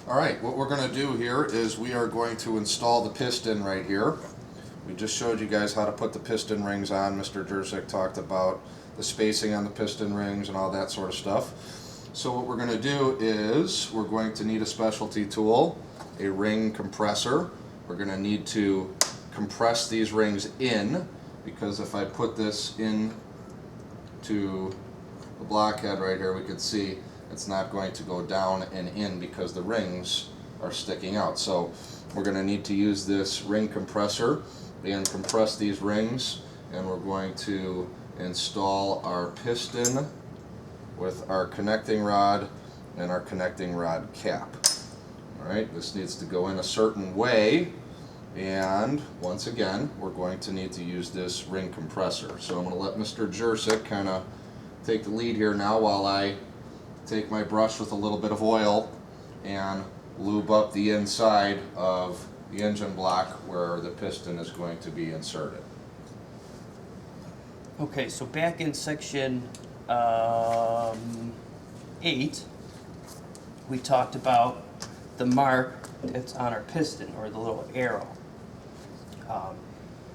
Alright, what we're going to do here is we are going to install the piston right here. We just showed you guys how to put the piston rings on. Mr. Jurczyk talked about the spacing on the piston rings and all that sort of stuff. So what we're going to do is we're going to need a specialty tool, a ring compressor. We're going to need to compress these rings in, because if I put this in to the blockhead right here, we could see it's not going to go down and in because the rings are sticking out. So we're going to need to use this ring compressor and compress these rings, and we're going to install our piston with our connecting rod and our connecting rod cap. Alright, this needs to go in a certain way, and once again we're going to need to use this ring compressor. So I'm going to let Mr. Jurczyk kind of take the lead here now while I take my brush with a little bit of oil and lube up the inside of the engine block where the piston is going to be inserted. Okay, so back in section 8, we talked about the mark that's on our piston, or the little arrow.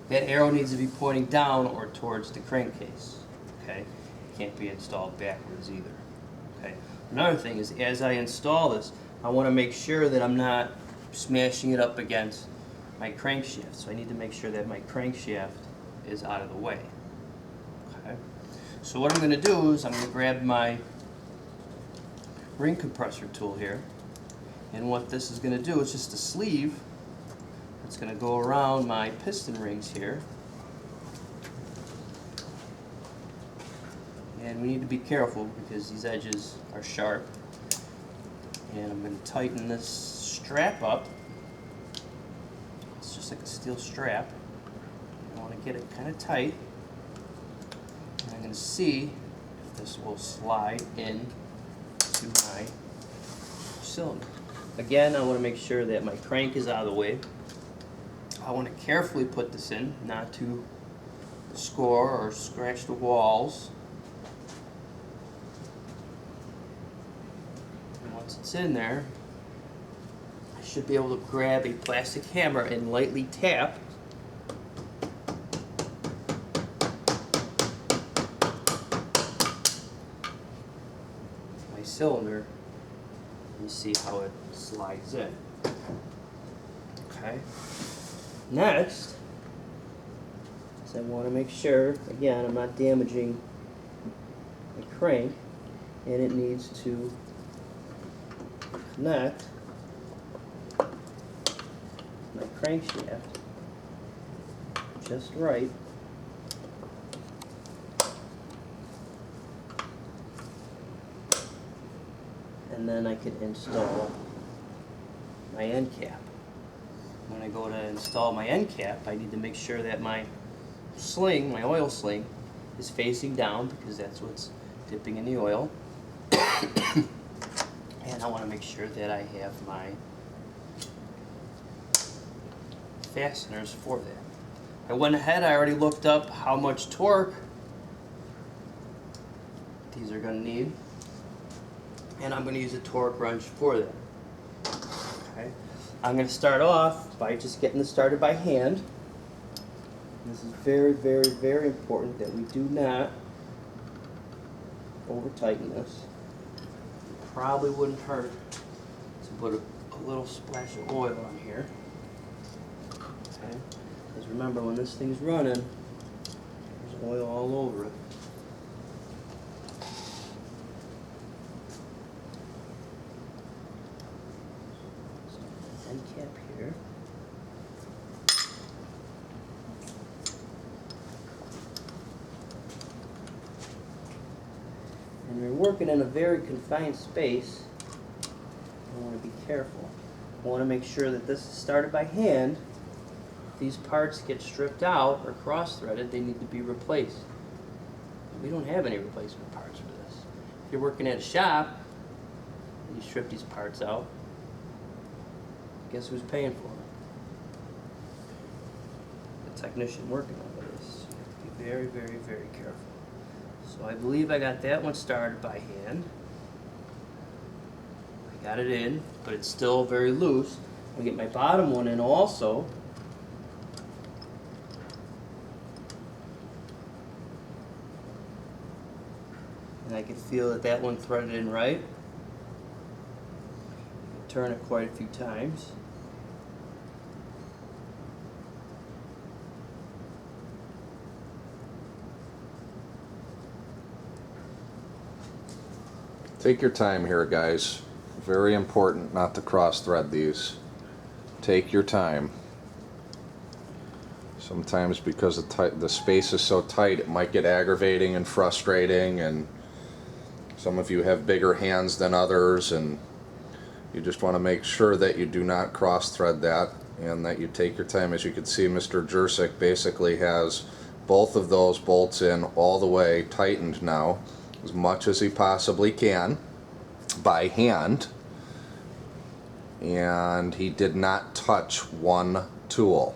That arrow needs to be pointing down or towards the crankcase. Okay, it can't be installed backwards either. Okay. Another thing is, as I install this, I want to make sure that I'm not smashing it up against my crankshaft. So I need to make sure that my crankshaft is out of the way. Okay. So what I'm going to do is I'm going to grab my ring compressor tool here, and what this is going to do is just a sleeve. It's going to go around my piston rings here. And we need to be careful because these edges are sharp. And I'm going to tighten this strap up. It's just like a steel strap. I want to get it kind of tight. And I'm going to see if this will slide in to my cylinder. Again, I want to make sure that my crank is out of the way. I want to carefully put this in, not to score or scratch the walls. Once it's in there, I should be able to grab a plastic hammer and lightly tap my cylinder and see how it slides in. Okay. Next, is I want to make sure, again, I'm not damaging the crank, and it needs to connect my crankshaft just right. And then I can install my end cap. When I go to install my end cap, I need to make sure that my sling, my oil sling, is facing down, because that's what's dipping in the oil. And I want to make sure that I have my fasteners for that. I went ahead, I already looked up how much torque these are going to need, and I'm going to use a torque wrench for that. Okay. I'm going to start off by just getting this started by hand. This is very, very, very important that we do not over tighten this. Probably wouldn't hurt to put a little splash of oil on here. Okay? Because remember, when this thing's running, there's oil all over it. So, end cap here. And you're working in a very confined space, I want to be careful. I want to make sure that this is started by hand. If these parts get stripped out or cross-threaded, they need to be replaced. We don't have any replacement parts for this. If you're working at a shop and you strip these parts out, guess who's paying for them? The technician working on this. You have to be very, very, very careful. So I believe I got that one started by hand. I Got it in, but it's still very loose. I'll get my bottom one in also. And I can feel that that one threaded in right. Turn it quite a few times. Take your time here, guys. Very important not to cross thread these. Take your time. Sometimes because the space is so tight, it might get aggravating and frustrating, and some of you have bigger hands than others, and you just want to make sure that you do not cross thread that and that you take your time. As you can see, Mr. Jurczyk basically has both of those bolts in all the way tightened now, as much as he possibly can by hand, and he did not touch one tool.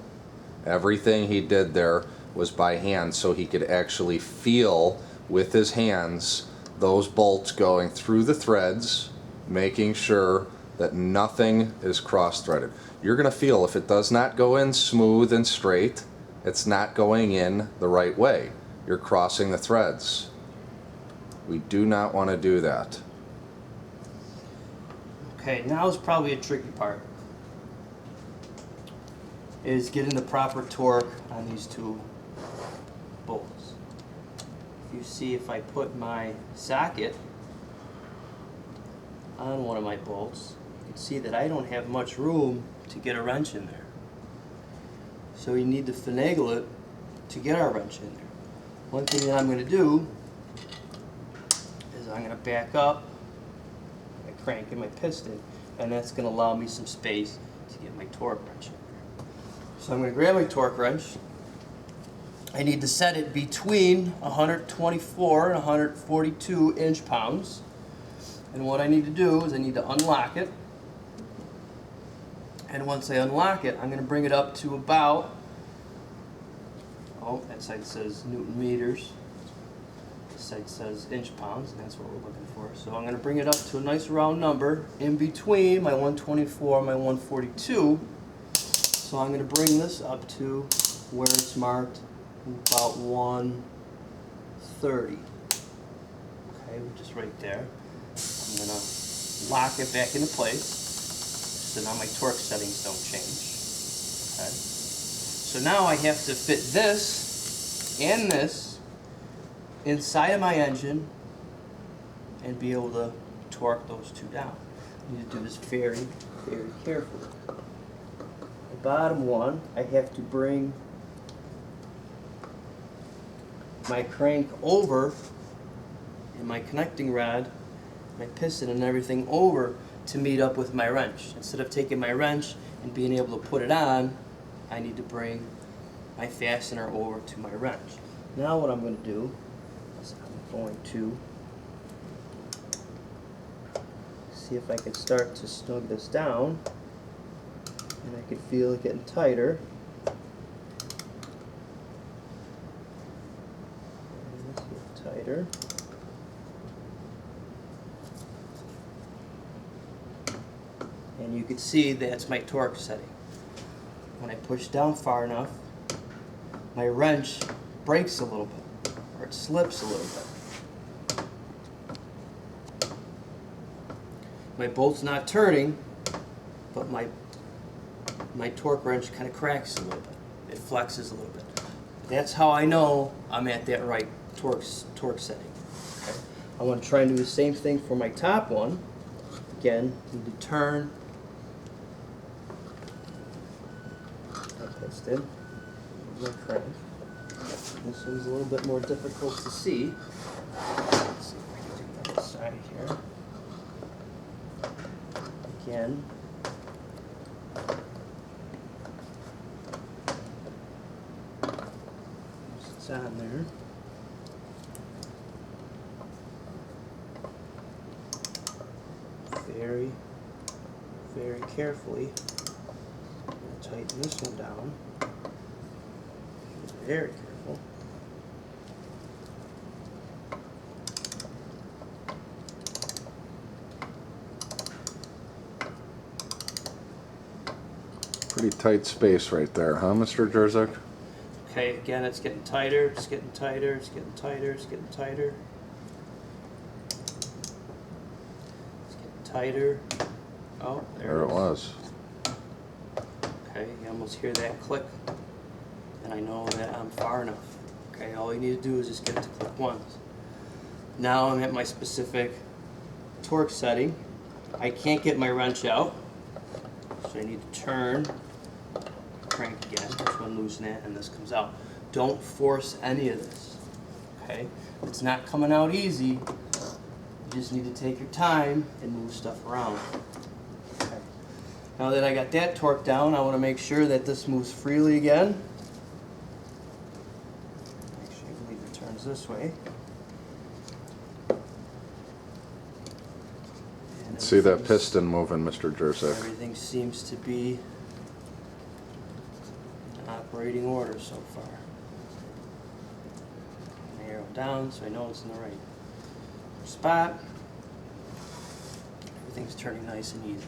Everything he did there was by hand, so he could actually feel with his hands those bolts going through the threads, making sure that nothing is cross-threaded. You're going to feel if it does not go in smooth and straight, it's not going in the right way. You're crossing the threads. We do not want to do that. Okay, now is probably a tricky part. Is getting the proper torque on these two bolts. If you see, if I put my socket on one of my bolts, you can see that I don't have much room to get a wrench in there. So you need to finagle it to get our wrench in there. One thing that I'm going to do is I'm going to back up my crank and my piston, and that's going to allow me some space to get my torque wrench in there. So I'm going to grab my torque wrench. I need to set it between 124 and 142 inch-pounds. And what I need to do is I need to unlock it. And once I unlock it, I'm going to bring it up to about, oh, that side says Newton meters. This side says inch-pounds, and that's what we're looking for. So I'm going to bring it up to a nice round number in between my 124 and my 142. So I'm going to bring this up to where it's marked about 130. Okay, just right there. I'm going to lock it back into place so now my torque settings don't change. Okay. So now I have to fit this and this inside of my engine and be able to torque those two down. I need to do this very, very carefully. The bottom one, I have to bring my crank over and my connecting rod, my piston and everything over to meet up with my wrench. Instead of taking my wrench and being able to put it on, I need to bring my fastener over to my wrench. Now what I'm going to do is I'm going to see if I can start to snug this down, and I can feel it getting tighter. And let's get tighter. And you can see that's my torque setting. When I push down far enough, my wrench breaks a little bit, or it slips a little bit. My bolt's not turning, but my torque wrench kind of cracks a little bit. It flexes a little bit. That's how I know I'm at that right torque setting. Okay. I want to try and do the same thing for my top one. Again, need to turn my piston, my crank. This one's a little bit more difficult to see. Let's see if I can do the other side here. Again. It's on there. Very, very carefully. I'm going to tighten this one down. Very careful. Pretty tight space right there, huh, Mr. Jurzik? Okay, again, it's getting tighter, it's getting tighter, it's getting tighter, it's getting tighter. It's getting tighter. Oh, There it was. Okay, you almost hear that click, and I know that I'm far enough. Okay, all you need to do is just get it to click once. Now I'm at my specific torque setting. I can't get my wrench out, so I need to turn, crank again, this one loosen it, and this comes out. Don't force any of this, okay? It's not coming out easy. You just need to take your time and move stuff around. Okay. Now that I got that torque down, I want to make sure that this moves freely again. Actually, I believe it turns this way. And See that piston moving, Mr. Jurzik. everything seems to be in operating order so far. Narrow down so I know it's in the right spot. Everything's turning nice and easy.